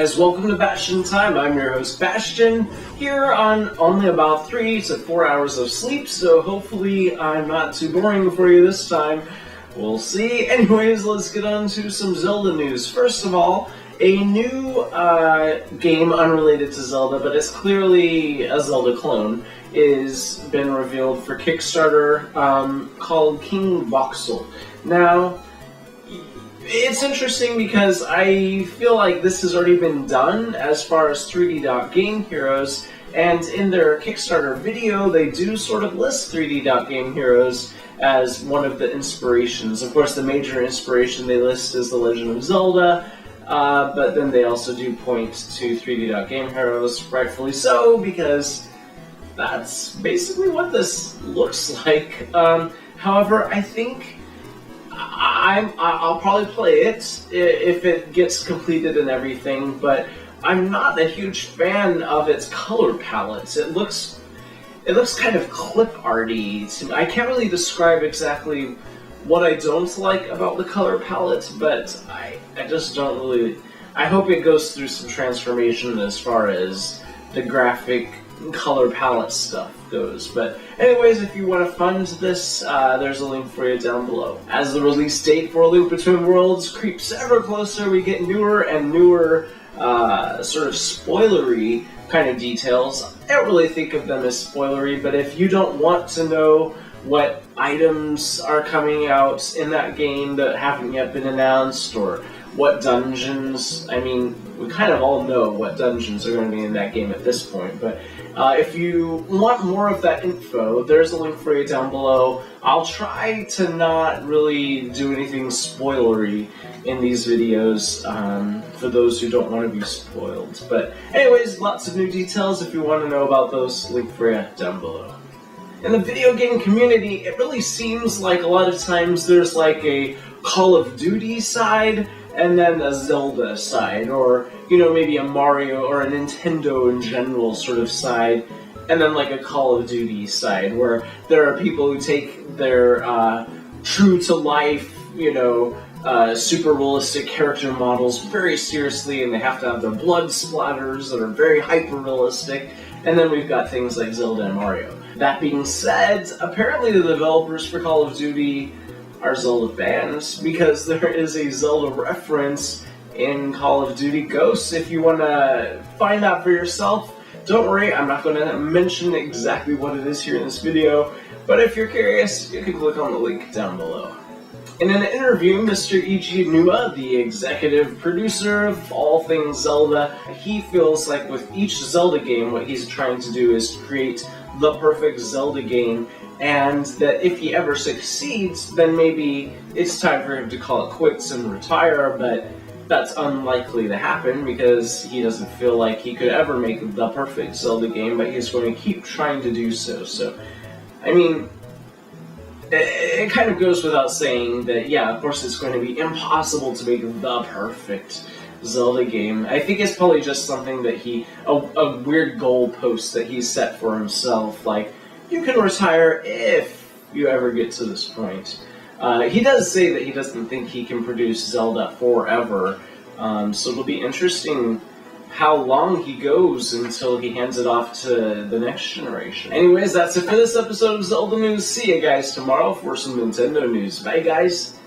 guys, welcome to Bastian Time. I'm your host Bastian, here on only about 3 to 4 hours of sleep, so hopefully I'm not too boring for you this time. We'll see. Anyways, let's get on to some Zelda news. First of all, a new game unrelated to Zelda, but it's clearly a Zelda clone, is been revealed for Kickstarter, called King Voxel. Now, it's interesting because I feel like this has already been done as far as 3D Dot Game Heroes, and in their Kickstarter video they do sort of list 3D Dot Game Heroes as one of the inspirations. Of course, the major inspiration they list is The Legend of Zelda, but then they also do point to 3D Dot Game Heroes, rightfully so, because that's basically what this looks like. However, I think I'll probably play it if it gets completed and everything, but I'm not a huge fan of its color palettes. It looks kind of clip arty to me. I can't really describe exactly what I don't like about the color palette, but I just don't really. I hope it goes through some transformation as far as the graphic color palette stuff goes. But anyways, if you want to fund this, there's a link for you down below. As the release date for A Link Between Worlds creeps ever closer, we get newer and newer sort of spoilery kind of details. I don't really think of them as spoilery, but if you don't want to know what items are coming out in that game that haven't yet been announced, or what dungeons, I mean, we kind of all know what dungeons are going to be in that game at this point, but if you want more of that info, there's a link for you down below. I'll try to not really do anything spoilery in these videos for those who don't want to be spoiled. But anyways, lots of new details. If you want to know about those, link for you down below. In the video game community, it really seems like a lot of times there's like a Call of Duty side and then a Zelda side, or, you know, maybe a Mario or a Nintendo in general sort of side, and then like a Call of Duty side, where there are people who take their true-to-life, you know, super realistic character models very seriously, and they have to have their blood splatters that are very hyper-realistic, and then we've got things like Zelda and Mario. That being said, apparently the developers for Call of Duty are Zelda fans, because there is a Zelda reference in Call of Duty Ghosts. If you want to find out for yourself, don't worry, I'm not going to mention exactly what it is here in this video, but if you're curious, you can click on the link down below. In an interview, Mr. Aonuma, the executive producer of all things Zelda, he feels like with each Zelda game, what he's trying to do is create the perfect Zelda game, and that if he ever succeeds, then maybe it's time for him to call it quits and retire, but that's unlikely to happen because he doesn't feel like he could ever make the perfect Zelda game, but he's going to keep trying to do so. So, I mean, it kind of goes without saying that, yeah, of course it's going to be impossible to make the perfect Zelda game. I think it's probably just something that a weird goalpost that he set for himself, like, you can retire if you ever get to this point. He does say that he doesn't think he can produce Zelda forever, so it'll be interesting how long he goes until he hands it off to the next generation. Anyways, that's it for this episode of Zelda News. See you guys tomorrow for some Nintendo news. Bye, guys!